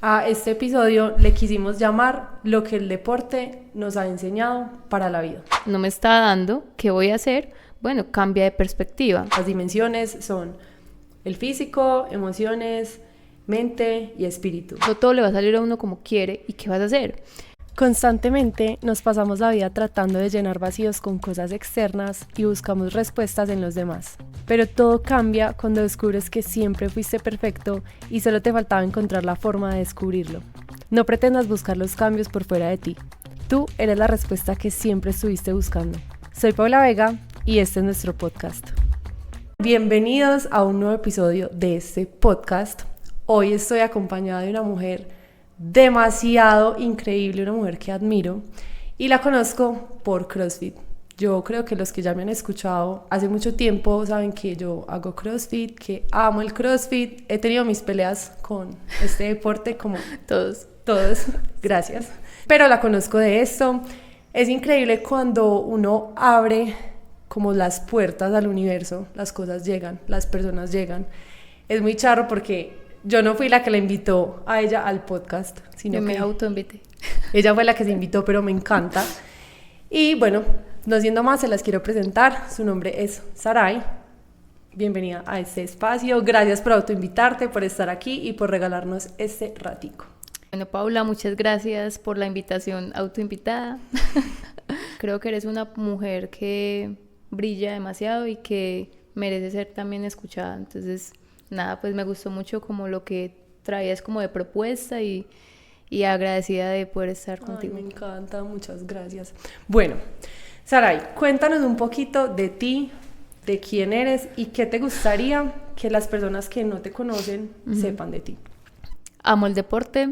A este episodio le quisimos llamar lo que el deporte nos ha enseñado para la vida. No me está dando, ¿qué voy a hacer? Bueno, cambia de perspectiva. Las dimensiones son el físico, emociones, mente y espíritu. No todo le va a salir a uno como quiere, ¿y qué vas a hacer? Constantemente nos pasamos la vida tratando de llenar vacíos con cosas externas y buscamos respuestas en los demás. Pero todo cambia cuando descubres que siempre fuiste perfecto y solo te faltaba encontrar la forma de descubrirlo. No pretendas buscar los cambios por fuera de ti. Tú eres la respuesta que siempre estuviste buscando. Soy Paula Vega y este es nuestro podcast. Bienvenidos a un nuevo episodio de este podcast. Hoy estoy acompañada de una mujer demasiado increíble, una mujer que admiro y la conozco por CrossFit. Yo creo que los que ya me han escuchado hace mucho tiempo saben que yo hago CrossFit, que amo el CrossFit. He tenido mis peleas con este deporte como todos, gracias. Pero la conozco de esto. Es increíble cuando uno abre como las puertas al universo, las cosas llegan, las personas llegan. Es muy charro porque yo no fui la que la invitó a ella al podcast, sino Yo que me autoinvité. ella fue la que se invitó, pero me encanta. Y bueno, no siendo más, se las quiero presentar. Su nombre es Sarai. Bienvenida a este espacio. Gracias por autoinvitarte, por estar aquí y por regalarnos este ratico. Bueno, Paula, muchas gracias por la invitación autoinvitada. Creo que eres una mujer que brilla demasiado y que merece ser también escuchada. Entonces, nada, pues me gustó mucho como lo que traías como de propuesta y agradecida de poder estar contigo. Ay, me encanta, muchas gracias. Bueno, Sarai, cuéntanos un poquito de ti, de quién eres y qué te gustaría que las personas que no te conocen sepan de ti. Amo el deporte,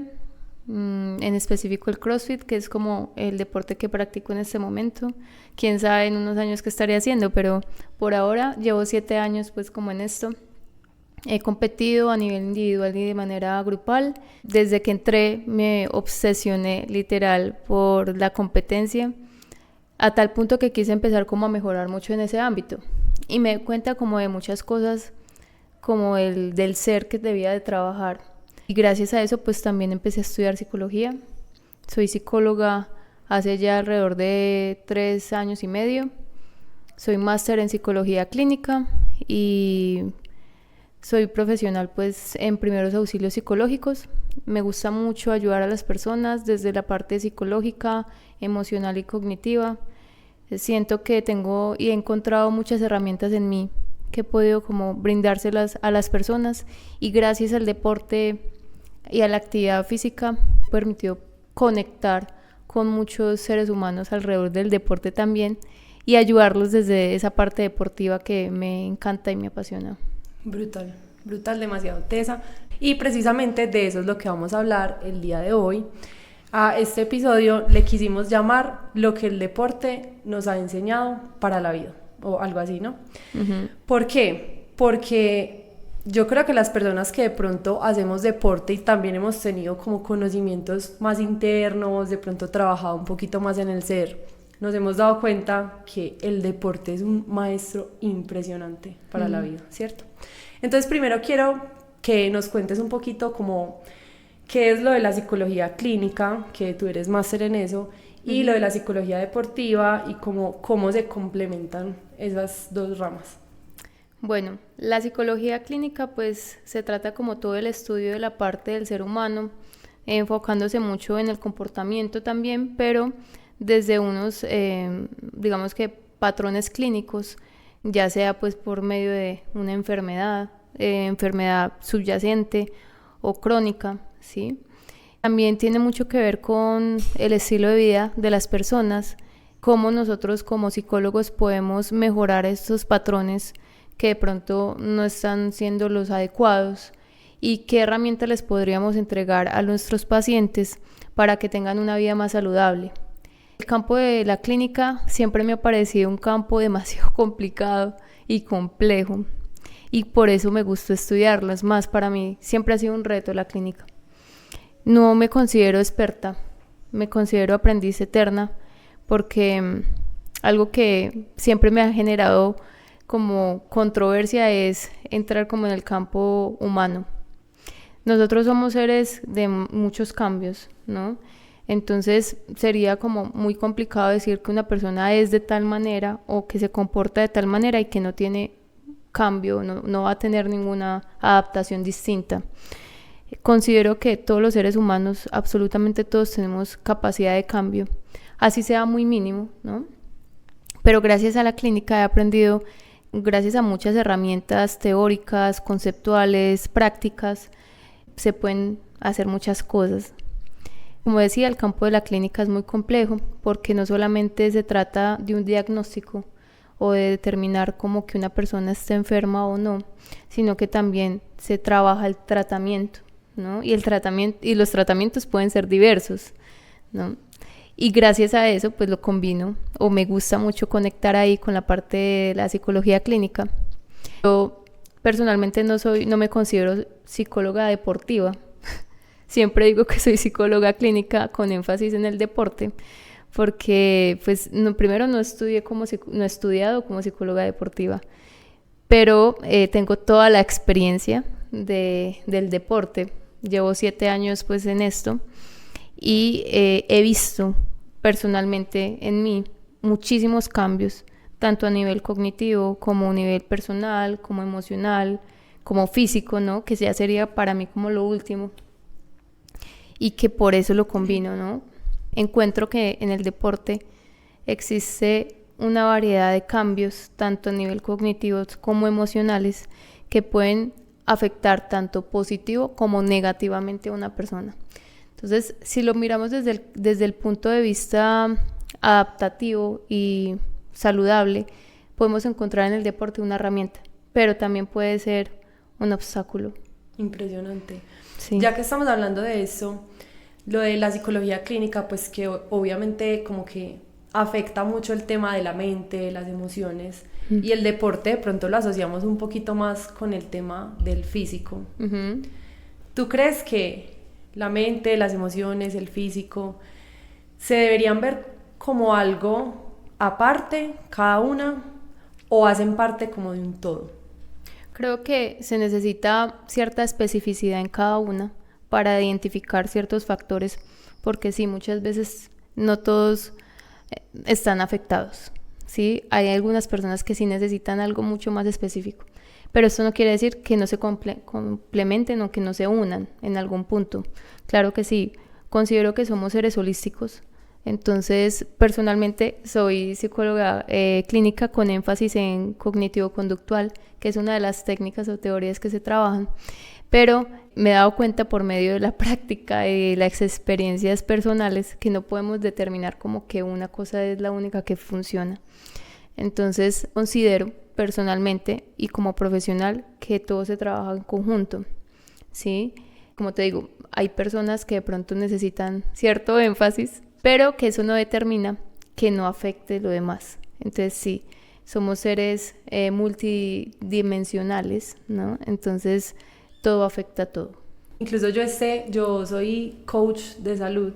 en específico el CrossFit, que es como el deporte que practico en este momento. Quién sabe en unos años qué estaré haciendo, pero por ahora llevo 7 años pues como en esto. He competido a nivel individual y de manera grupal. Desde que entré me obsesioné literal por la competencia, a tal punto que quise empezar como a mejorar mucho en ese ámbito. Y me di cuenta como de muchas cosas, como el del ser que debía de trabajar. Y gracias a eso pues también empecé a estudiar psicología. Soy psicóloga hace ya alrededor de 3 años y medio. Soy máster en psicología clínica y soy profesional pues en primeros auxilios psicológicos. Me gusta mucho ayudar a las personas desde la parte psicológica, emocional y cognitiva. Siento que tengo y he encontrado muchas herramientas en mí que he podido como brindárselas a las personas, y gracias al deporte y a la actividad física me permitió conectar con muchos seres humanos alrededor del deporte también y ayudarlos desde esa parte deportiva que me encanta y me apasiona. Brutal, brutal, demasiado tesa. Y precisamente de eso es lo que vamos a hablar el día de hoy. A este episodio le quisimos llamar lo que el deporte nos ha enseñado para la vida, o algo así, ¿no? Uh-huh. ¿Por qué? Porque yo creo que las personas que de pronto hacemos deporte y también hemos tenido como conocimientos más internos, de pronto trabajado un poquito más en el ser, nos hemos dado cuenta que el deporte es un maestro impresionante para la vida, ¿cierto? Entonces primero quiero que nos cuentes un poquito como qué es lo de la psicología clínica, que tú eres máster en eso, y lo de la psicología deportiva y cómo se complementan esas dos ramas. Bueno, la psicología clínica pues se trata como todo el estudio de la parte del ser humano, enfocándose mucho en el comportamiento también, pero desde unos, digamos que patrones clínicos, ya sea pues por medio de una enfermedad subyacente o crónica, ¿sí? También tiene mucho que ver con el estilo de vida de las personas, cómo nosotros como psicólogos podemos mejorar estos patrones que de pronto no están siendo los adecuados y qué herramientas les podríamos entregar a nuestros pacientes para que tengan una vida más saludable. El campo de la clínica siempre me ha parecido un campo demasiado complicado y complejo, y por eso me gustó estudiarlo. Es más, para mí siempre ha sido un reto la clínica. No me considero experta, me considero aprendiz eterna, porque algo que siempre me ha generado como controversia es entrar como en el campo humano. nosotros somos seres de muchos cambios, ¿no? Entonces sería como muy complicado decir que una persona es de tal manera o que se comporta de tal manera y que no tiene cambio, no va a tener ninguna adaptación distinta. Considero que todos los seres humanos, absolutamente todos, tenemos capacidad de cambio, así sea muy mínimo, ¿no? Pero gracias a la clínica he aprendido, gracias a muchas herramientas teóricas, conceptuales, prácticas, se pueden hacer muchas cosas. Como decía, el campo de la clínica es muy complejo porque no solamente se trata de un diagnóstico o de determinar como que una persona esté enferma o no, sino que también se trabaja el tratamiento, ¿no? Y los tratamientos pueden ser diversos, ¿no? Y gracias a eso pues lo combino, o me gusta mucho conectar ahí con la parte de la psicología clínica. Yo personalmente no me considero psicóloga deportiva. Siempre digo que soy psicóloga clínica con énfasis en el deporte, porque pues primero no he estudiado como psicóloga deportiva, pero tengo toda la experiencia del deporte. Llevo 7 años pues en esto y he visto personalmente en mí muchísimos cambios, tanto a nivel cognitivo como a nivel personal, como emocional, como físico, ¿no? Que ya sería para mí como lo último. Y que por eso lo combino, ¿no? Encuentro que en el deporte existe una variedad de cambios, tanto a nivel cognitivo como emocionales, que pueden afectar tanto positivo como negativamente a una persona. Entonces, si lo miramos desde el punto de vista adaptativo y saludable, podemos encontrar en el deporte una herramienta, pero también puede ser un obstáculo. Impresionante. Sí. Ya que estamos hablando de eso, lo de la psicología clínica, pues que obviamente como que afecta mucho el tema de la mente, las emociones, y el deporte de pronto lo asociamos un poquito más con el tema del físico. ¿Tú crees que la mente, las emociones, el físico se deberían ver como algo aparte, cada una, o hacen parte como de un todo? Creo que se necesita cierta especificidad en cada una para identificar ciertos factores, porque sí, muchas veces no todos están afectados, ¿sí? Hay algunas personas que sí necesitan algo mucho más específico, pero esto no quiere decir que no se complementen o que no se unan en algún punto. Claro que sí, considero que somos seres holísticos. Entonces, personalmente soy psicóloga clínica con énfasis en cognitivo-conductual, que es una de las técnicas o teorías que se trabajan, pero me he dado cuenta por medio de la práctica y las experiencias personales que no podemos determinar como que una cosa es la única que funciona. Entonces, considero personalmente y como profesional que todo se trabaja en conjunto, ¿sí? Como te digo, hay personas que de pronto necesitan cierto énfasis, pero que eso no determina que no afecte lo demás. Entonces sí, somos seres multidimensionales, ¿no? Entonces todo afecta a todo. Incluso yo soy coach de salud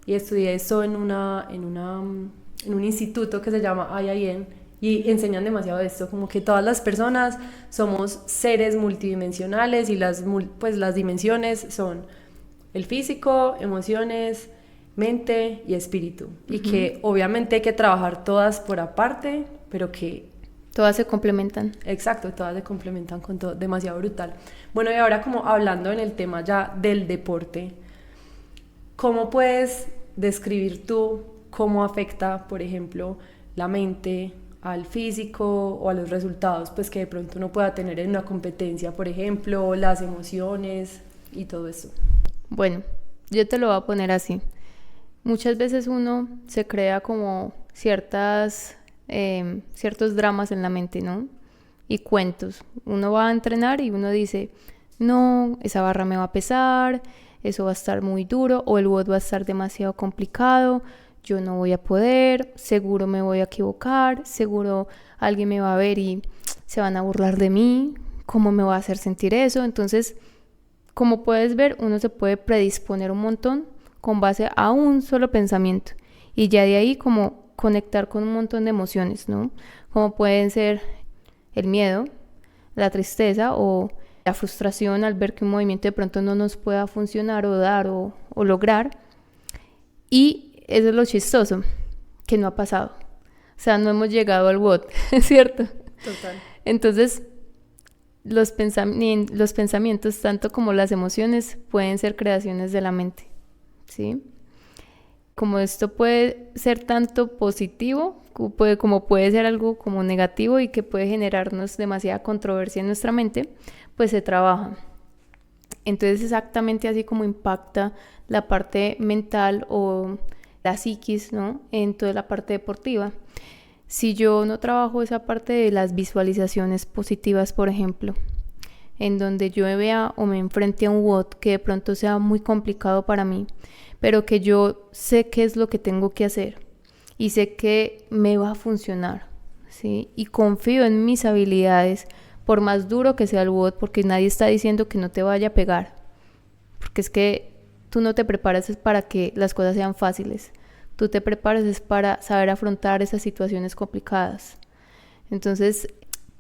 y estudié esto en un instituto que se llama IIN, y enseñan demasiado esto, como que todas las personas somos seres multidimensionales y las dimensiones son el físico, emociones, mente y espíritu, y que obviamente hay que trabajar todas por aparte, pero que todas se complementan. Exacto, todas se complementan con todo, demasiado brutal. Bueno, y ahora como hablando en el tema ya del deporte, ¿cómo puedes describir tú cómo afecta, por ejemplo, la mente al físico o a los resultados pues que de pronto uno pueda tener en una competencia, por ejemplo, las emociones y todo eso? Bueno, yo te lo voy a poner así. Muchas veces uno se crea como ciertos dramas en la mente, ¿no? Y cuentos. Uno va a entrenar y uno dice, no, esa barra me va a pesar, eso va a estar muy duro, o el WOD va a estar demasiado complicado, yo no voy a poder, seguro me voy a equivocar, seguro alguien me va a ver y se van a burlar de mí, ¿cómo me va a hacer sentir eso? Entonces, como puedes ver, uno se puede predisponer un montón con base a un solo pensamiento, y ya de ahí como conectar con un montón de emociones, ¿no? Como pueden ser el miedo, la tristeza o la frustración al ver que un movimiento de pronto no nos pueda funcionar o dar o lograr. Y eso es lo chistoso, que no ha pasado. O sea, no hemos llegado al WOD, ¿cierto? Total. Entonces, los pensamientos, tanto como las emociones, pueden ser creaciones de la mente, ¿sí? Como esto puede ser tanto positivo, como puede ser algo como negativo y que puede generarnos demasiada controversia en nuestra mente, pues se trabaja. Entonces, exactamente así como impacta la parte mental o la psiquis, ¿no? En toda la parte deportiva. Si yo no trabajo esa parte de las visualizaciones positivas, por ejemplo, en donde yo vea o me enfrente a un WOD que de pronto sea muy complicado para mí, pero que yo sé qué es lo que tengo que hacer y sé que me va a funcionar, ¿sí? Y confío en mis habilidades, por más duro que sea el WOD, porque nadie está diciendo que no te vaya a pegar, porque es que tú no te preparas es para que las cosas sean fáciles. Tú te preparas es para saber afrontar esas situaciones complicadas. Entonces,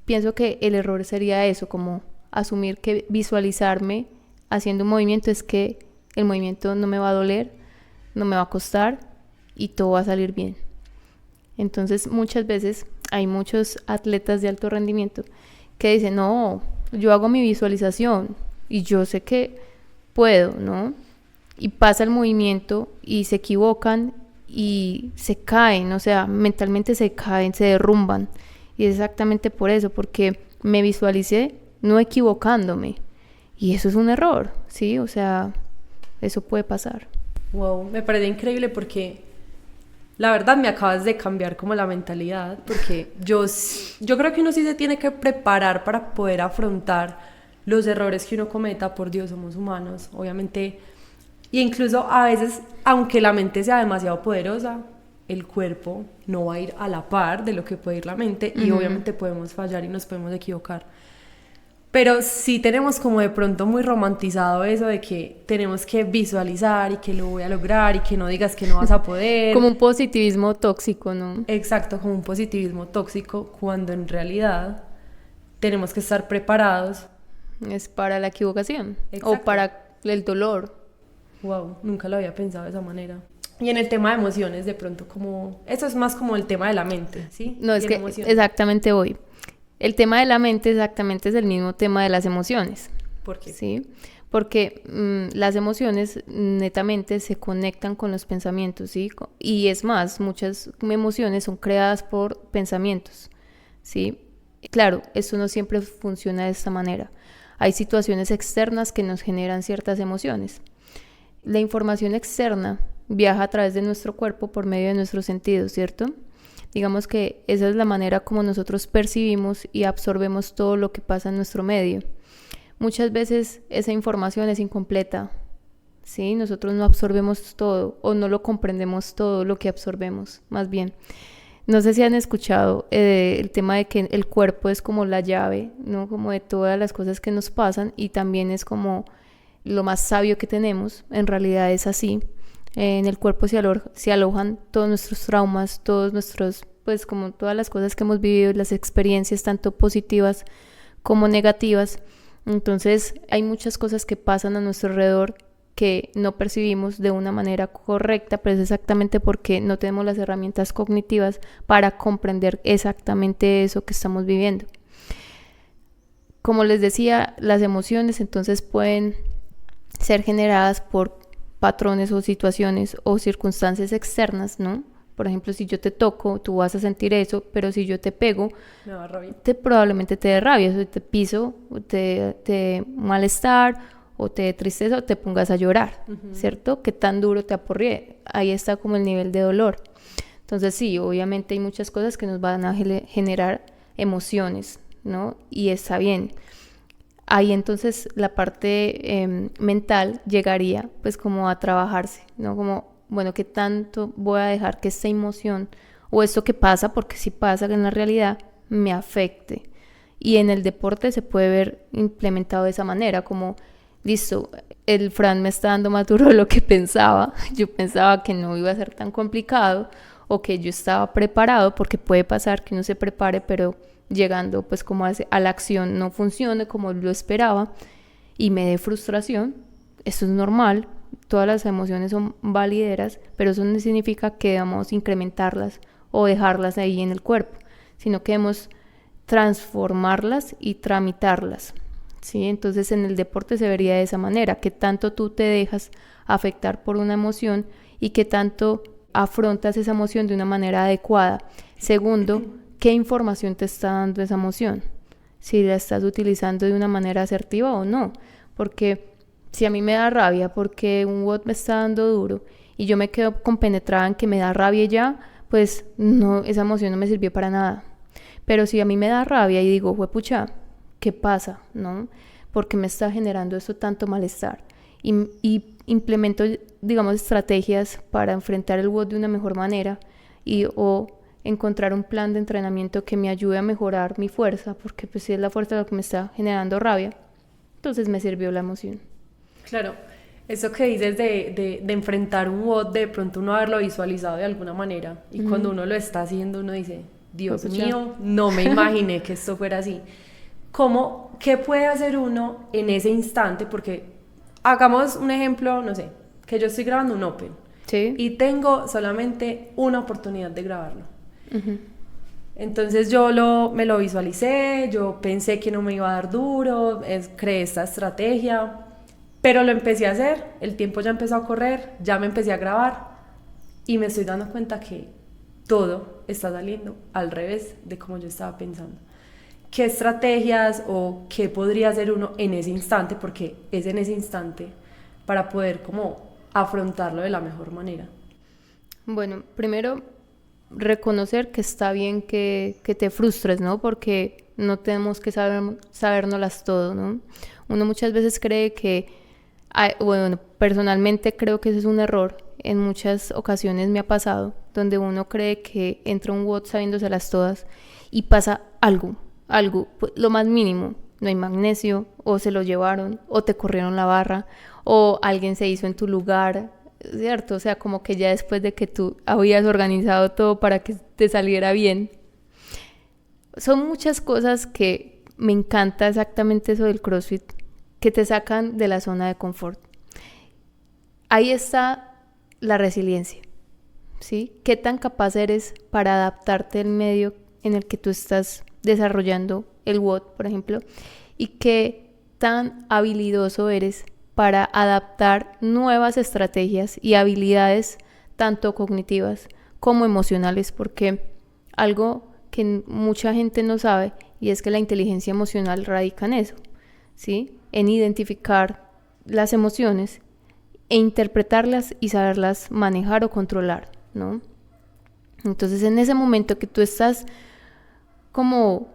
pienso que el error sería eso, como asumir que visualizarme haciendo un movimiento es que el movimiento no me va a doler, no me va a costar y todo va a salir bien. Entonces, muchas veces hay muchos atletas de alto rendimiento que dicen, no, yo hago mi visualización y yo sé que puedo, ¿no? Y pasa el movimiento y se equivocan y se caen, o sea, mentalmente se caen, se derrumban. Y es exactamente por eso, porque me visualicé no equivocándome. Y eso es un error, ¿sí? O sea, eso puede pasar. Wow, me parece increíble porque la verdad me acabas de cambiar como la mentalidad, porque yo creo que uno sí se tiene que preparar para poder afrontar los errores que uno cometa. Por Dios, somos humanos, obviamente. Y incluso a veces, aunque la mente sea demasiado poderosa, el cuerpo no va a ir a la par de lo que puede ir la mente y obviamente podemos fallar y nos podemos equivocar. Pero sí tenemos como de pronto muy romantizado eso de que tenemos que visualizar y que lo voy a lograr y que no digas que no vas a poder. Como un positivismo tóxico, ¿no? Exacto, como un positivismo tóxico, cuando en realidad tenemos que estar preparados. Es para la equivocación. Exacto. O para el dolor. Wow, nunca lo había pensado de esa manera. Y en el tema de emociones, de pronto, como eso es más como el tema de la mente, ¿sí? No, es que exactamente hoy. El tema de la mente exactamente es el mismo tema de las emociones. ¿Por qué? ¿Sí? Porque las emociones netamente se conectan con los pensamientos, ¿sí? Y es más, muchas emociones son creadas por pensamientos, ¿sí? Claro, esto no siempre funciona de esta manera. Hay situaciones externas que nos generan ciertas emociones. La información externa viaja a través de nuestro cuerpo por medio de nuestros sentidos, ¿cierto? Digamos que esa es la manera como nosotros percibimos y absorbemos todo lo que pasa en nuestro medio. Muchas veces esa información es incompleta, ¿sí? Nosotros no absorbemos todo o no lo comprendemos todo lo que absorbemos, más bien. No sé si han escuchado el tema de que el cuerpo es como la llave, ¿no? Como de todas las cosas que nos pasan y también es como lo más sabio que tenemos. En realidad es así. En el cuerpo se alojan todos nuestros traumas, todos nuestros, pues como todas las cosas que hemos vivido, las experiencias tanto positivas como negativas. Entonces hay muchas cosas que pasan a nuestro alrededor que no percibimos de una manera correcta, pero es exactamente porque no tenemos las herramientas cognitivas para comprender exactamente eso que estamos viviendo. Como les decía, las emociones entonces pueden ser generadas por patrones o situaciones o circunstancias externas, ¿no? Por ejemplo, si yo te toco, tú vas a sentir eso, pero si yo te pego, me va a rabia. Probablemente te dé rabia, o te piso, o te dé malestar, o te dé tristeza, o te pongas a llorar, ¿cierto? ¿Qué tan duro te aporreé? Ahí está como el nivel de dolor. Entonces sí, obviamente hay muchas cosas que nos van a generar emociones, ¿no? Y está bien. Ahí entonces la parte mental llegaría pues como a trabajarse, ¿no? Como, bueno, ¿qué tanto voy a dejar que esta emoción o esto que pasa, porque sí pasa en la realidad, me afecte? Y en el deporte se puede ver implementado de esa manera, como, listo, el Fran me está dando más duro de lo que pensaba. Yo pensaba que no iba a ser tan complicado o que yo estaba preparado, porque puede pasar que uno se prepare, pero llegando pues como a la acción no funcione como lo esperaba y me dé frustración. Esto es normal, todas las emociones son valideras, pero eso no significa que debamos incrementarlas o dejarlas ahí en el cuerpo, sino que debemos transformarlas y tramitarlas, ¿sí? Entonces en el deporte se vería de esa manera, que tanto tú te dejas afectar por una emoción y que tanto afrontas esa emoción de una manera adecuada. Segundo, ¿qué información te está dando esa emoción? Si la estás utilizando de una manera asertiva o no, porque si a mí me da rabia porque un WOD me está dando duro y yo me quedo compenetrada en que me da rabia ya, pues no, esa emoción no me sirvió para nada. Pero si a mí me da rabia y digo, pucha, ¿qué pasa? ¿No? ¿Por qué me está generando esto tanto malestar? Y implemento, digamos, estrategias para enfrentar el WOD de una mejor manera o encontrar un plan de entrenamiento que me ayude a mejorar mi fuerza, porque pues si es la fuerza lo que me está generando rabia, entonces me sirvió la emoción. Claro, eso que dices de enfrentar un WOD, de pronto uno haberlo visualizado de alguna manera, y cuando uno lo está haciendo uno dice, Dios mío, no me imaginé que esto fuera así. ¿Qué puede hacer uno en ese instante? Porque hagamos un ejemplo, no sé, que yo estoy grabando un Open, ¿sí? Y tengo solamente una oportunidad de grabarlo. Entonces yo me lo visualicé, yo pensé que no me iba a dar duro, creé esta estrategia, pero lo empecé a hacer, el tiempo ya empezó a correr, ya me empecé a grabar y me estoy dando cuenta que todo está saliendo al revés de como yo estaba pensando. ¿Qué estrategias o qué podría hacer uno en ese instante? Porque es en ese instante para poder como afrontarlo de la mejor manera. Bueno, primero reconocer que está bien que te frustres, ¿no? Porque no tenemos que sabérnoslas todo, ¿no? Uno muchas veces cree que, bueno, personalmente creo que ese es un error. En muchas ocasiones me ha pasado, donde uno cree que entra un WOD sabiéndoselas todas y pasa algo, pues, lo más mínimo. No hay magnesio, o se lo llevaron, o te corrieron la barra, o alguien se hizo en tu lugar, ¿cierto? O sea, como que ya después de que tú habías organizado todo para que te saliera bien. Son muchas cosas que me encanta exactamente eso del CrossFit, que te sacan de la zona de confort. Ahí está la resiliencia, ¿sí? ¿Qué tan capaz eres para adaptarte al medio en el que tú estás desarrollando el WOD, por ejemplo? Y qué tan habilidoso eres para adaptar nuevas estrategias y habilidades tanto cognitivas como emocionales, porque algo que mucha gente no sabe y es que la inteligencia emocional radica en eso, ¿sí? En identificar las emociones e interpretarlas y saberlas manejar o controlar, ¿no? Entonces en ese momento que tú estás como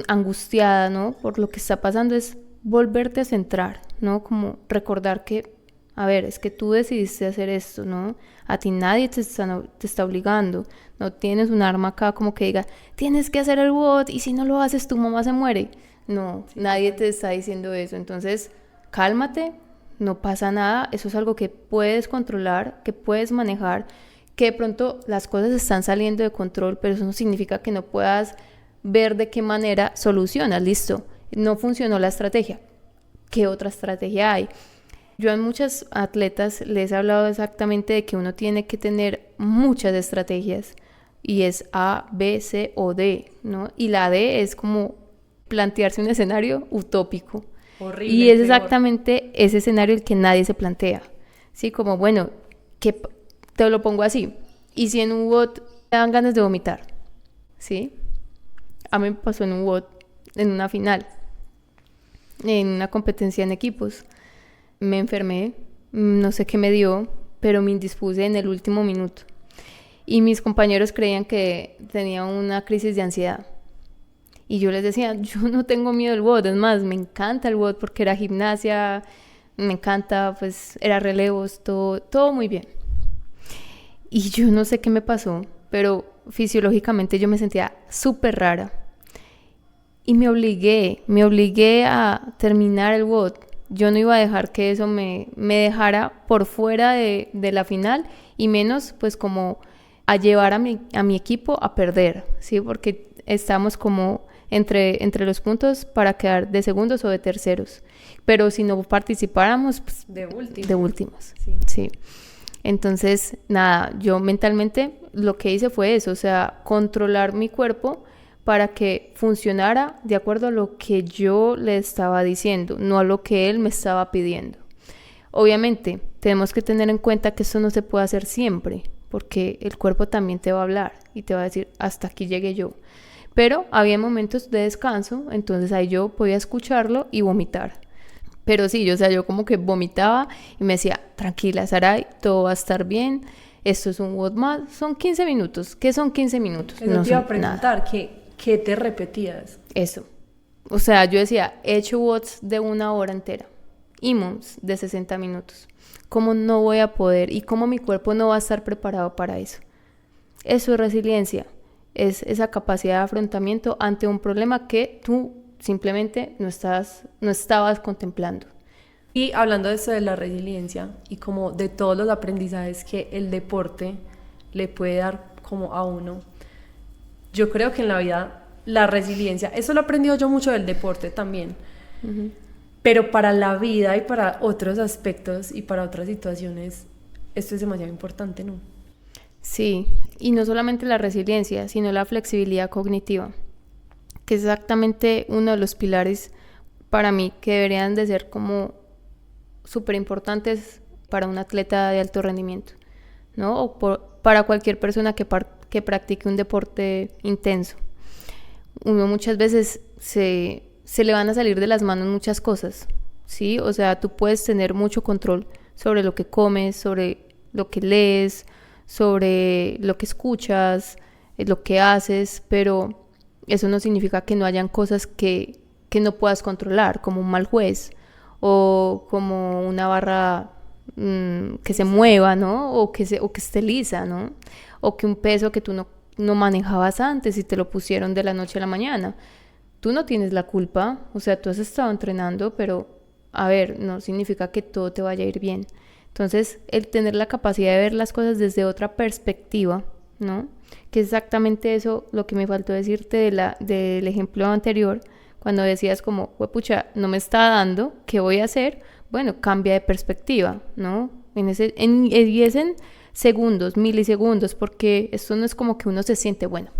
angustiada, ¿no? Por lo que está pasando, es volverte a centrar, ¿no? Como recordar que, a ver, es que tú decidiste hacer esto, ¿no? A ti nadie te está obligando, no tienes un arma acá como que diga, tienes que hacer el WOD y si no lo haces tu mamá se muere. No, nadie te está diciendo eso, entonces cálmate, no pasa nada, eso es algo que puedes controlar, que puedes manejar, que de pronto las cosas están saliendo de control, pero eso no significa que no puedas ver de qué manera solucionas. Listo, no funcionó la estrategia, ¿qué otra estrategia hay? Yo a muchos atletas les he hablado exactamente de que uno tiene que tener muchas estrategias y es A, B, C o D, ¿no? Y la D es como plantearse un escenario utópico. Horrible, y es exactamente ese escenario el que nadie se plantea, ¿sí? Como, bueno, que te lo pongo así, y si en un WOD te dan ganas de vomitar, ¿sí? A mí me pasó en un WOD, en una final, en una competencia en equipos. Me enfermé, no sé qué me dio, pero me indispuse en el último minuto. Y mis compañeros creían que tenía una crisis de ansiedad. Y yo les decía, yo no tengo miedo al WOD, es más, me encanta el WOD porque era gimnasia, me encanta, pues era relevos, todo muy bien. Y yo no sé qué me pasó, pero fisiológicamente yo me sentía súper rara. Y me obligué a terminar el WOD. Yo no iba a dejar que eso me dejara por fuera de la final y menos pues como a llevar a mi equipo a perder, ¿sí? Porque estamos como entre los puntos para quedar de segundos o de terceros. Pero si no participáramos, pues, de últimos. Sí. Sí. Entonces, nada, yo mentalmente lo que hice fue eso, o sea, controlar mi cuerpo para que funcionara de acuerdo a lo que yo le estaba diciendo, no a lo que él me estaba pidiendo. Obviamente, tenemos que tener en cuenta que esto no se puede hacer siempre, porque el cuerpo también te va a hablar y te va a decir, hasta aquí llegué yo. Pero había momentos de descanso, entonces ahí yo podía escucharlo y vomitar. Pero sí, yo como que vomitaba y me decía, tranquila, Saray, todo va a estar bien, esto es un WOD más, son 15 minutos. ¿Qué son 15 minutos? Eso No te iba son a preguntar, ¿qué te repetías? Eso. O sea, yo decía, he hecho WODs de 1 hora entera, IMOMs de 60 minutos. ¿Cómo no voy a poder y cómo mi cuerpo no va a estar preparado para eso? Eso es resiliencia, es esa capacidad de afrontamiento ante un problema que tú simplemente no estabas contemplando. Y hablando de esto de la resiliencia y como de todos los aprendizajes que el deporte le puede dar como a uno, yo creo que en la vida la resiliencia, eso lo he aprendido yo mucho del deporte también, pero para la vida y para otros aspectos y para otras situaciones, esto es demasiado importante, ¿no? Sí, y no solamente la resiliencia, sino la flexibilidad cognitiva, que es exactamente uno de los pilares para mí que deberían de ser como súper importantes para un atleta de alto rendimiento, ¿no? O para cualquier persona que practique un deporte intenso. Uno muchas veces se le van a salir de las manos muchas cosas, ¿sí? O sea, tú puedes tener mucho control sobre lo que comes, sobre lo que lees, sobre lo que escuchas, lo que haces, pero eso no significa que no hayan cosas que no puedas controlar, como un mal juez o como una barra que se mueva, ¿no? O que esté lisa, ¿no? O que un peso que tú no manejabas antes y te lo pusieron de la noche a la mañana. Tú no tienes la culpa, o sea, tú has estado entrenando, pero a ver, no significa que todo te vaya a ir bien. Entonces, el tener la capacidad de ver las cosas desde otra perspectiva, ¿no? Que es exactamente eso lo que me faltó decirte del ejemplo anterior, cuando decías como, pucha, no me está dando, ¿qué voy a hacer? Bueno, cambia de perspectiva, ¿no? Y es en segundos, milisegundos, porque esto no es como que uno se siente, bueno,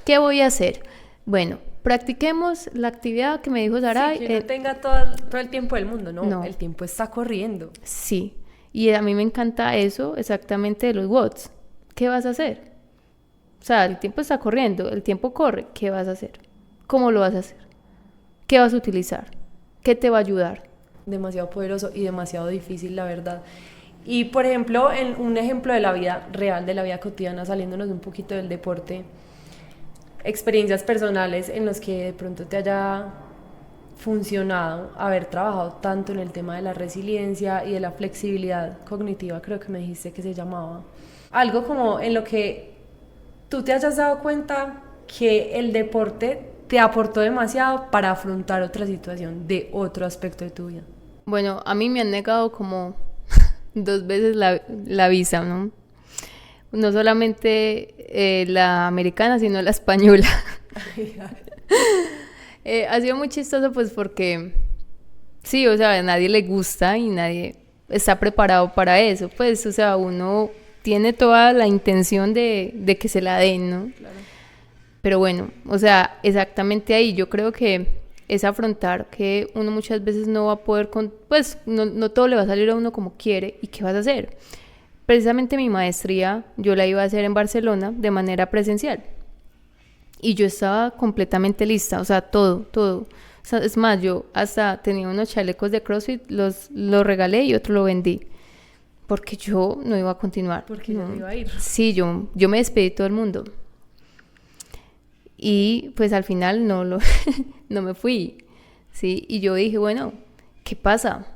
¿qué voy a hacer? Bueno, practiquemos la actividad que me dijo Saray. Sí, que no tenga todo el tiempo del mundo, no, el tiempo está corriendo. Sí, y a mí me encanta eso exactamente de los WODs. ¿Qué vas a hacer? O sea, el tiempo está corriendo, el tiempo corre, ¿qué vas a hacer? ¿Cómo lo vas a hacer? ¿Qué vas a utilizar? ¿Qué te va a ayudar? Demasiado poderoso y demasiado difícil, la verdad. Y, por ejemplo, un ejemplo de la vida real, de la vida cotidiana, saliéndonos un poquito del deporte, experiencias personales en las que de pronto te haya funcionado haber trabajado tanto en el tema de la resiliencia y de la flexibilidad cognitiva, creo que me dijiste que se llamaba. Algo como en lo que tú te hayas dado cuenta que el deporte te aportó demasiado para afrontar otra situación de otro aspecto de tu vida. Bueno, a mí me han negado como 2 veces la visa, ¿no? No solamente la americana, sino la española. Ha sido muy chistoso pues porque sí, o sea, a nadie le gusta y nadie está preparado para eso, pues, o sea, uno tiene toda la intención de que se la den, ¿no? Claro. Pero bueno, o sea, exactamente ahí yo creo que es afrontar que uno muchas veces no va a poder, pues no todo le va a salir a uno como quiere. ¿Y qué vas a hacer? Precisamente mi maestría yo la iba a hacer en Barcelona de manera presencial y yo estaba completamente lista, o sea, todo. O sea, es más, yo hasta tenía unos chalecos de CrossFit, los regalé y otro lo vendí porque yo no iba a continuar. Porque no iba a ir. Sí, yo me despedí de todo el mundo. Y pues al final no me fui, ¿sí? Y yo dije, bueno, ¿qué pasa?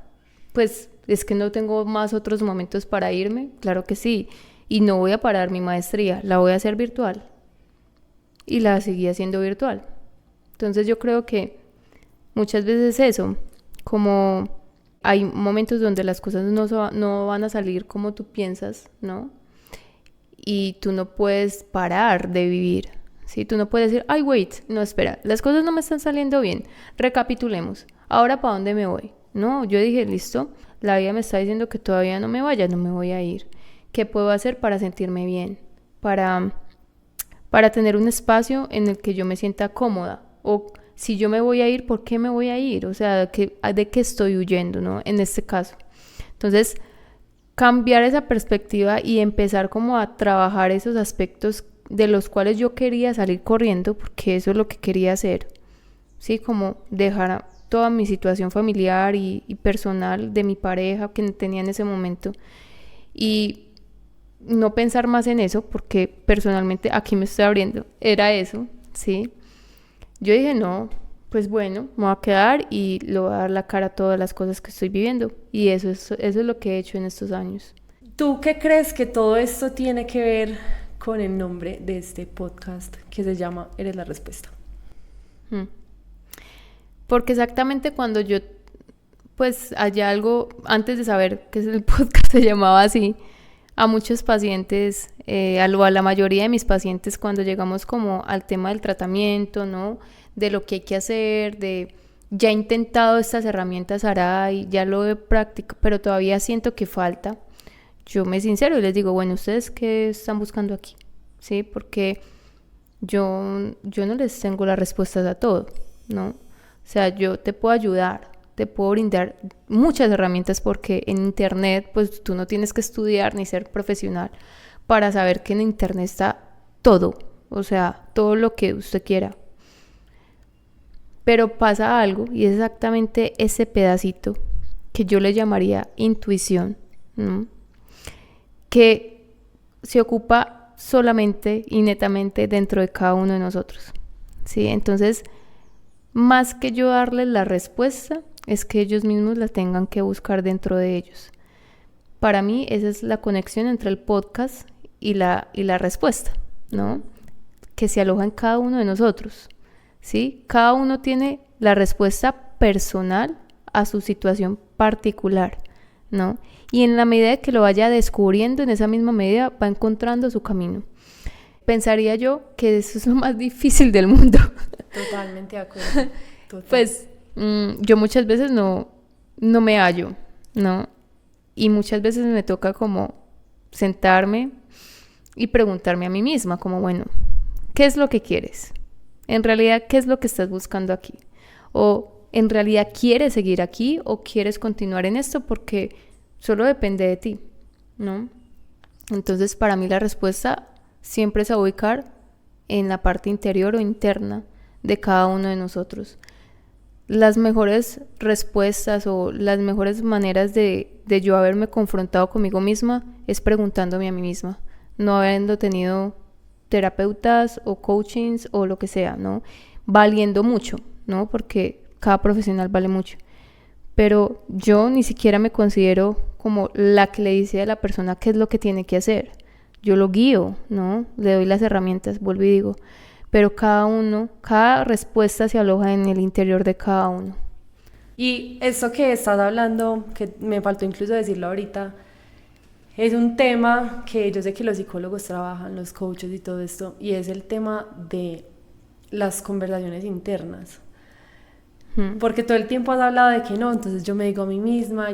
Pues es que no tengo más otros momentos para irme, claro que sí. Y no voy a parar mi maestría, la voy a hacer virtual. Y la seguí haciendo virtual. Entonces yo creo que muchas veces eso, como hay momentos donde las cosas no van a salir como tú piensas, ¿no? Y tú no puedes parar de vivir, ¿sí? Tú no puedes decir, ay, wait, no, espera, las cosas no me están saliendo bien, recapitulemos, ¿ahora para dónde me voy? No, yo dije, listo, la vida me está diciendo que todavía no me vaya, no me voy a ir. ¿Qué puedo hacer para sentirme bien? Para tener un espacio en el que yo me sienta cómoda. O si yo me voy a ir, ¿por qué me voy a ir? O sea, ¿de qué estoy huyendo, no? En este caso. Entonces, cambiar esa perspectiva y empezar como a trabajar esos aspectos de los cuales yo quería salir corriendo, porque eso es lo que quería hacer, ¿sí? Como dejar toda mi situación familiar y personal de mi pareja que tenía en ese momento y no pensar más en eso, porque personalmente aquí me estoy abriendo, era eso, ¿sí? Yo dije, no, pues bueno, me voy a quedar y le voy a dar la cara a todas las cosas que estoy viviendo. Y eso es lo que he hecho en estos años. ¿Tú qué crees que todo esto tiene que ver con el nombre de este podcast que se llama Eres la Respuesta? Porque exactamente cuando yo, pues allá algo, antes de saber que el podcast se llamaba así, a muchos pacientes, a la mayoría de mis pacientes, cuando llegamos como al tema del tratamiento, ¿no? De lo que hay que hacer, de ya he intentado estas herramientas Aray, ya lo he practicado, pero todavía siento que falta. Yo me sincero y les digo, bueno, ¿ustedes qué están buscando aquí? ¿Sí? Porque yo no les tengo las respuestas a todo, ¿no? O sea, yo te puedo ayudar, te puedo brindar muchas herramientas porque en internet, pues tú no tienes que estudiar ni ser profesional para saber que en internet está todo, o sea, todo lo que usted quiera. Pero pasa algo y es exactamente ese pedacito que yo le llamaría intuición, ¿no? Que se ocupa solamente y netamente dentro de cada uno de nosotros, ¿sí? Entonces, más que yo darles la respuesta, es que ellos mismos la tengan que buscar dentro de ellos. Para mí, esa es la conexión entre el podcast y la respuesta, ¿no? Que se aloja en cada uno de nosotros, ¿sí? Cada uno tiene la respuesta personal a su situación particular, ¿no? Y en la medida que lo vaya descubriendo, en esa misma medida va encontrando su camino. Pensaría yo que eso es lo más difícil del mundo. Totalmente de acuerdo. Total. Pues yo muchas veces no me hallo, ¿no? Y muchas veces me toca como sentarme y preguntarme a mí misma, como bueno, ¿qué es lo que quieres? En realidad, ¿qué es lo que estás buscando aquí? O en realidad, ¿quieres seguir aquí o quieres continuar en esto? Porque solo depende de ti, ¿no? Entonces, para mí la respuesta siempre se va a ubicar en la parte interior o interna de cada uno de nosotros. Las mejores respuestas o las mejores maneras de yo haberme confrontado conmigo misma es preguntándome a mí misma, no habiendo tenido terapeutas o coachings o lo que sea, ¿no? Valiendo mucho, ¿no? Porque cada profesional vale mucho. Pero yo ni siquiera me considero como la que le dice a la persona qué es lo que tiene que hacer. Yo lo guío, ¿no? Le doy las herramientas, vuelvo y digo. Pero cada respuesta se aloja en el interior de cada uno. Y eso que estás hablando, que me faltó incluso decirlo ahorita, es un tema que yo sé que los psicólogos trabajan, los coaches y todo esto, y es el tema de las conversaciones internas. Porque todo el tiempo has hablado de que no, entonces yo me digo a mí misma,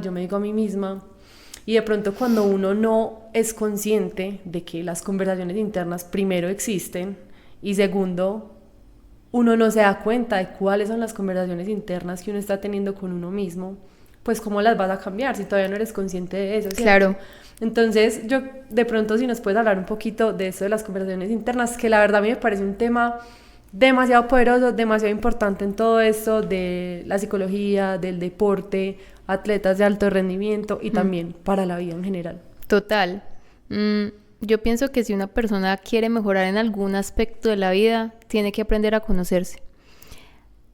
y de pronto cuando uno no es consciente de que las conversaciones internas primero existen, y segundo, uno no se da cuenta de cuáles son las conversaciones internas que uno está teniendo con uno mismo, pues cómo las vas a cambiar si todavía no eres consciente de eso, ¿cierto? Claro. Entonces, yo de pronto si nos puedes hablar un poquito de eso de las conversaciones internas, que la verdad a mí me parece un tema demasiado poderoso, demasiado importante en todo esto de la psicología, del deporte, atletas de alto rendimiento y también para la vida en general. Total. Yo pienso que si una persona quiere mejorar en algún aspecto de la vida, tiene que aprender a conocerse.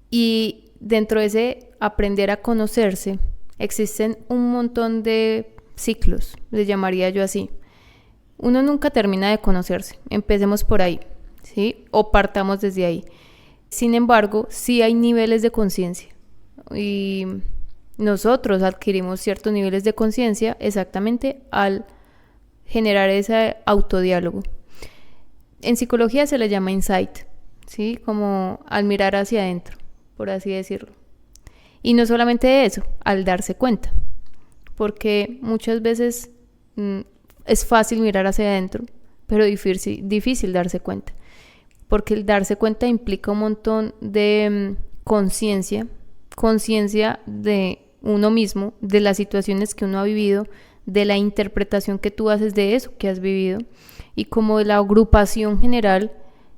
Y dentro de ese aprender a conocerse, existen un montón de ciclos, les llamaría yo así. Uno nunca termina de conocerse, empecemos por ahí, ¿sí? O partamos desde ahí. Sin embargo, sí hay niveles de conciencia. Y nosotros adquirimos ciertos niveles de conciencia exactamente al generar ese autodiálogo. En psicología se le llama insight, ¿sí? Como al mirar hacia adentro, por así decirlo. Y no solamente eso, al darse cuenta, porque muchas veces es fácil mirar hacia adentro, pero difícil darse cuenta, porque el darse cuenta implica un montón de conciencia de uno mismo, de las situaciones que uno ha vivido, de la interpretación que tú haces de eso que has vivido, y como de la agrupación general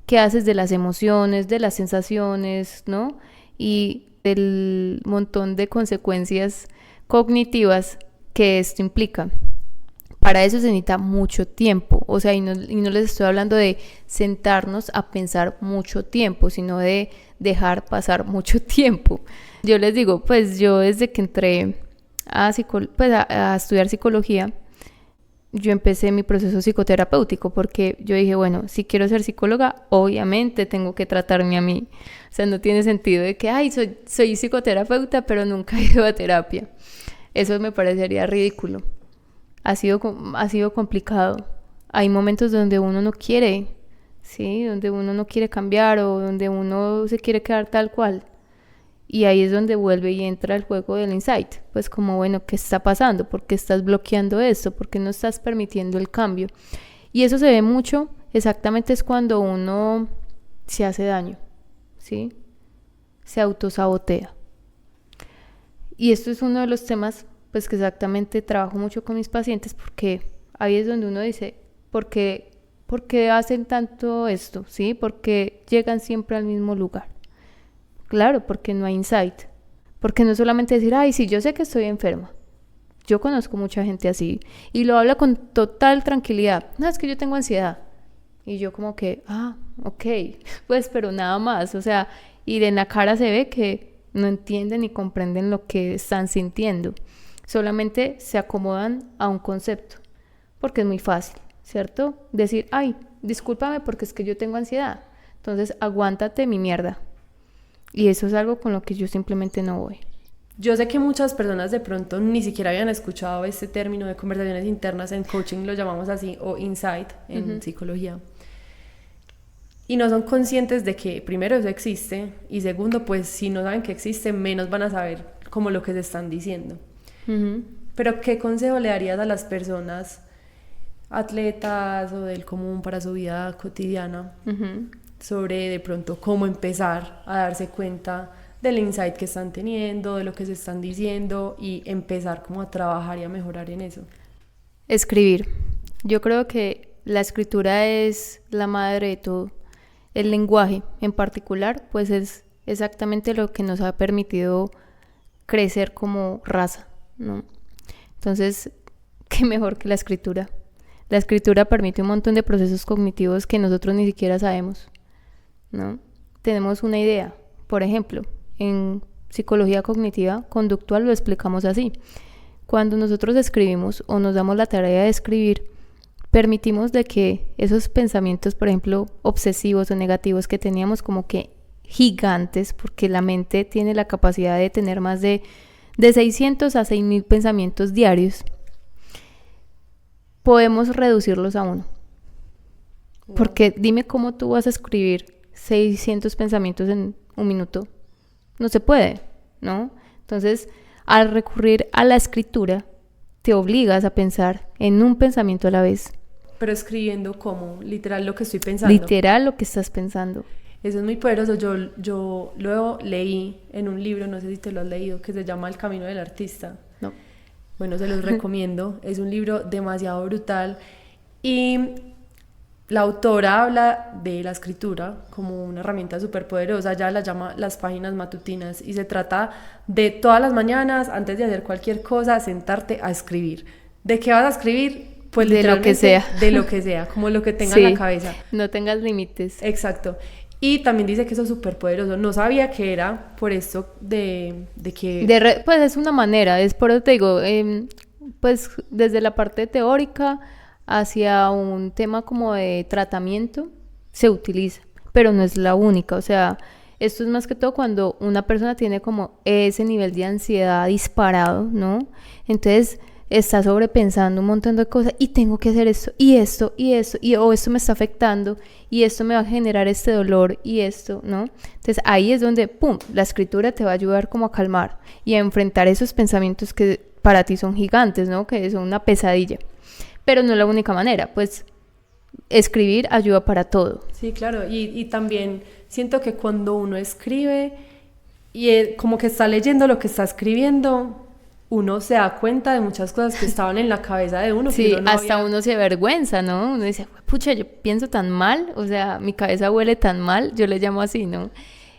que haces de las emociones, de las sensaciones, ¿no? Y del montón de consecuencias cognitivas que esto implica. Para eso se necesita mucho tiempo, o sea, y no les estoy hablando de sentarnos a pensar mucho tiempo, sino de dejar pasar mucho tiempo. Yo les digo, pues yo desde que entré a estudiar psicología, yo empecé mi proceso psicoterapéutico porque yo dije, bueno, si quiero ser psicóloga, obviamente tengo que tratarme a mí. O sea, no tiene sentido de que, ay, soy psicoterapeuta, pero nunca he ido a terapia. Eso me parecería ridículo. Ha sido complicado. Hay momentos donde uno no quiere, ¿sí? Donde uno no quiere cambiar o donde uno se quiere quedar tal cual. Y ahí es donde vuelve y entra el juego del insight. Pues como, bueno, ¿qué está pasando? ¿Por qué estás bloqueando esto? ¿Por qué no estás permitiendo el cambio? Y eso se ve mucho, exactamente es cuando uno se hace daño, ¿sí? Se autosabotea. Y esto es uno de los temas, pues que exactamente trabajo mucho con mis pacientes, porque ahí es donde uno dice, ¿por qué hacen tanto esto? ¿Sí? ¿Por qué llegan siempre al mismo lugar? Claro, porque no hay insight. Porque no es solamente decir, ay, sí, yo sé que estoy enferma. Yo conozco mucha gente así y lo habla con total tranquilidad. No, es que yo tengo ansiedad. Y yo como que, ok, pues, pero nada más. O sea, y en la cara se ve que no entienden ni comprenden lo que están sintiendo. Solamente se acomodan a un concepto. Porque es muy fácil, ¿cierto? Decir, ay, discúlpame porque es que yo tengo ansiedad. Entonces, aguántate mi mierda. Y eso es algo con lo que yo simplemente no voy. Yo sé que muchas personas de pronto ni siquiera habían escuchado este término de conversaciones internas. En coaching lo llamamos así, o insight en psicología. Y no son conscientes de que primero eso existe y segundo, pues si no saben que existe, menos van a saber como lo que se están diciendo. Pero ¿qué consejo le darías a las personas, atletas o del común para su vida cotidiana, sobre de pronto cómo empezar a darse cuenta del insight que están teniendo, de lo que se están diciendo y empezar como a trabajar y a mejorar en eso? Escribir. Yo creo que la escritura es la madre de todo. El lenguaje en particular, pues es exactamente lo que nos ha permitido crecer como raza, ¿no? Entonces, ¿qué mejor que la escritura? La escritura permite un montón de procesos cognitivos que nosotros ni siquiera sabemos, ¿no? Tenemos una idea. Por ejemplo, en psicología cognitiva conductual lo explicamos así. Cuando nosotros escribimos o nos damos la tarea de escribir, permitimos de que esos pensamientos, por ejemplo, obsesivos o negativos que teníamos como que gigantes, porque la mente tiene la capacidad de tener más de 600 a 6,000 pensamientos diarios, podemos reducirlos a uno. Wow. Porque dime cómo tú vas a escribir 600 pensamientos en un minuto. No se puede, ¿no? Entonces, al recurrir a la escritura, te obligas a pensar en un pensamiento a la vez. Pero escribiendo ¿cómo? Literal lo que estoy pensando. Literal lo que estás pensando. Eso es muy poderoso. Yo luego leí en un libro, no sé si te lo has leído, que se llama El Camino del Artista. No. Bueno, se los recomiendo. Es un libro demasiado brutal. Y la autora habla de la escritura como una herramienta súper poderosa. Ella la llama las páginas matutinas. Y se trata de todas las mañanas, antes de hacer cualquier cosa, sentarte a escribir. ¿De qué vas a escribir? Pues de lo que sea. De lo que sea, como lo que tenga en la cabeza. No tengas límites. Exacto. Y también dice que eso es súper poderoso. No sabía que era por esto de que... Pues es una manera, es por eso te digo, pues desde la parte teórica hacia un tema como de tratamiento se utiliza, pero no es la única. O sea, esto es más que todo cuando una persona tiene como ese nivel de ansiedad disparado, ¿no? Entonces está sobrepensando un montón de cosas y tengo que hacer esto y esto y esto o esto me está afectando y esto me va a generar este dolor y esto, ¿no? Entonces ahí es donde, pum, la escritura te va a ayudar como a calmar y a enfrentar esos pensamientos que para ti son gigantes, ¿no? Que son una pesadilla. Pero no es la única manera, pues escribir ayuda para todo. Sí, claro, y también siento que cuando uno escribe y como que está leyendo lo que está escribiendo, uno se da cuenta de muchas cosas que estaban en la cabeza de uno. Sí, uno no hasta había... uno se avergüenza, ¿no? Uno dice, pucha, yo pienso tan mal, o sea, mi cabeza huele tan mal, yo le llamo así, ¿no?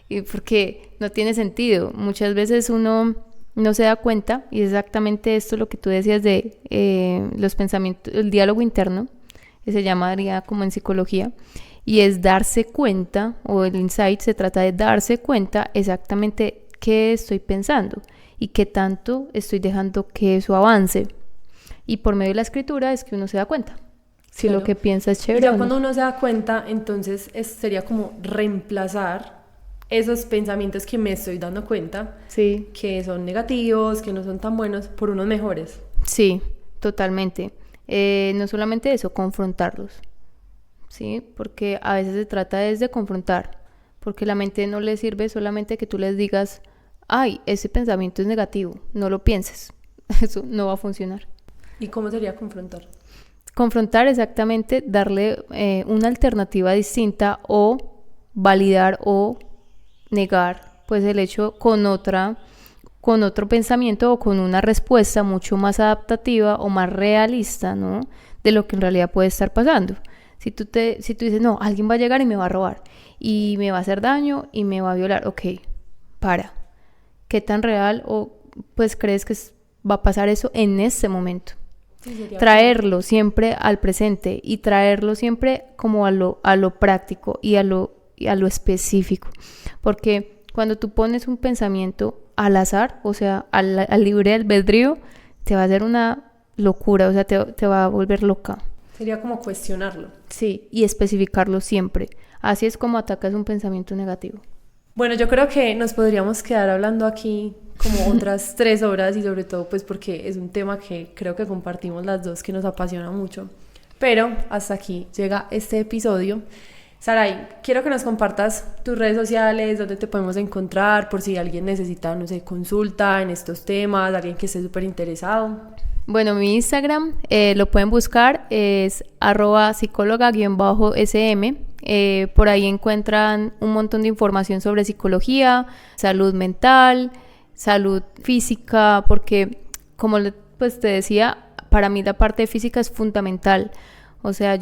Y porque no tiene sentido. Muchas veces uno no se da cuenta, y exactamente esto es lo que tú decías de los pensamientos, el diálogo interno, que se llamaría como en psicología, y es darse cuenta, o el insight se trata de darse cuenta exactamente qué estoy pensando y qué tanto estoy dejando que eso avance. Y por medio de la escritura es que uno se da cuenta si Claro. Lo que piensa es chévere. Y ya cuando uno se da cuenta, entonces sería como reemplazar esos pensamientos que me estoy dando cuenta, sí, que son negativos, que no son tan buenos, por unos mejores. Sí, totalmente. No solamente eso, confrontarlos, ¿sí? Porque a veces se trata de confrontar, porque la mente no le sirve solamente que tú les digas, ay, ese pensamiento es negativo, no lo pienses, eso no va a funcionar. ¿Y cómo sería confrontar? Confrontar exactamente, darle una alternativa distinta o validar o negar pues el hecho con otro pensamiento o con una respuesta mucho más adaptativa o más realista, ¿no? De lo que en realidad puede estar pasando. Si tú dices, no, alguien va a llegar y me va a robar y me va a hacer daño y me va a violar, ok, para. ¿Qué tan real o pues crees que va a pasar eso en este momento? Sí, traerlo siempre al presente y traerlo siempre como a lo práctico y a lo específico, porque cuando tú pones un pensamiento al azar, o sea, al libre albedrío, te va a hacer una locura, o sea, te va a volver loca. Sería como cuestionarlo. Sí, y especificarlo siempre. Así es como atacas un pensamiento negativo. Bueno, yo creo que nos podríamos quedar hablando aquí como otras 3 horas y sobre todo pues porque es un tema que creo que compartimos las dos, que nos apasiona mucho. Pero hasta aquí llega este episodio. Saray, quiero que nos compartas tus redes sociales, dónde te podemos encontrar, por si alguien necesita, no sé, consulta en estos temas, alguien que esté súper interesado. Bueno, mi Instagram lo pueden buscar, es @psicóloga_sm. Por ahí encuentran un montón de información sobre psicología, salud mental, salud física, porque como pues te decía, para mí la parte física es fundamental. O sea,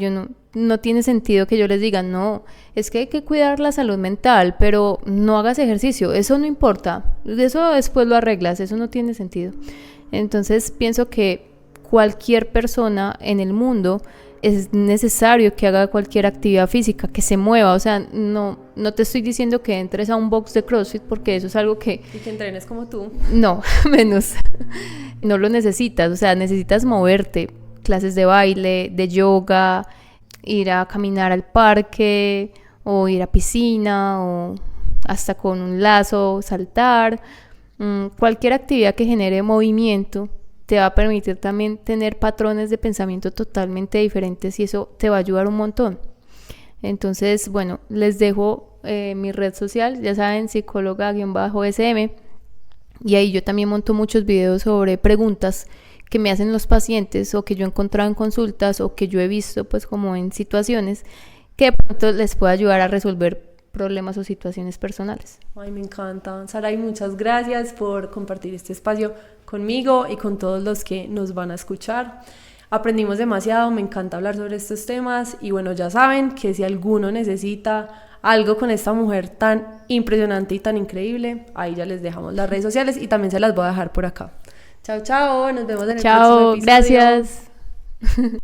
no tiene sentido que yo les diga, no, es que hay que cuidar la salud mental, pero no hagas ejercicio, eso no importa, eso después lo arreglas, eso no tiene sentido. Entonces pienso que cualquier persona en el mundo es necesario que haga cualquier actividad física, que se mueva, o sea, no te estoy diciendo que entres a un box de CrossFit porque eso es algo que... Y que entrenes como tú. No, menos, no lo necesitas, o sea, necesitas moverte, clases de baile, de yoga, ir a caminar al parque o ir a piscina o hasta con un lazo saltar. Cualquier actividad que genere movimiento te va a permitir también tener patrones de pensamiento totalmente diferentes y eso te va a ayudar un montón. Entonces, bueno, les dejo mi red social, ya saben, psicóloga_sm, y ahí yo también monto muchos videos sobre preguntas que me hacen los pacientes o que yo he encontrado en consultas o que yo he visto pues como en situaciones que de pronto les pueda ayudar a resolver problemas o situaciones personales. Ay, me encanta. Saray, muchas gracias por compartir este espacio conmigo y con todos los que nos van a escuchar. Aprendimos demasiado, me encanta hablar sobre estos temas y bueno, ya saben que si alguno necesita algo con esta mujer tan impresionante y tan increíble, ahí ya les dejamos las redes sociales y también se las voy a dejar por acá. Chao, chao, nos vemos en el próximo episodio. Chao, gracias.